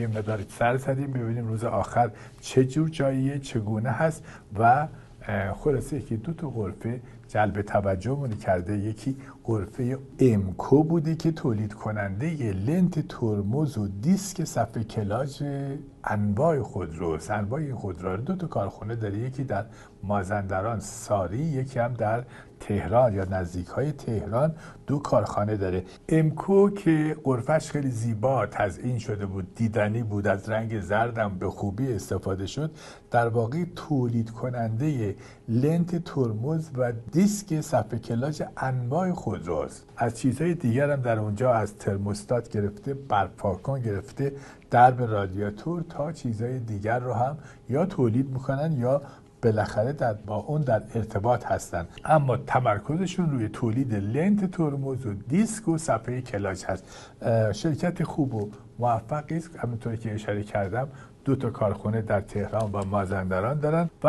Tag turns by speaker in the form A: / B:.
A: یه مقدار سر زدیم ببینیم روز آخر چه جور جاییه، چگونه هست و خلاصه یکی دو تا غرفه جلب توجهمون کرده. یکی غرفه امکو بودی که تولید کننده ی لنت ترمز و دیسک صفحه کلاژ انواع خودروست. انواع این خودرو رو دو تا کارخونه داره، یکی در مازندران ساری، یکی هم در تهران یا نزدیک های تهران دو کارخانه داره. امکو که غرفش خیلی زیبا تزیین شده بود، دیدنی بود، از رنگ زردم به خوبی استفاده شد، در واقع تولید کننده لنت ترمز و دیسک صفحه کلاژ انواع خودروست. از چیزهای دیگر هم در اونجا، از ترموستات گرفته، برپاکان گرفته، درب رادیاتور تا چیزهای دیگر رو هم یا تولید میکنن یا بالاخره با اون در ارتباط هستن، اما تمرکزشون روی تولید لنت ترمز و دیسک و صفحه کلاژ هست. شرکت خوب و موفقی است. همونطوری که اشاره کردم دو تا کارخونه در تهران و مازندران دارن و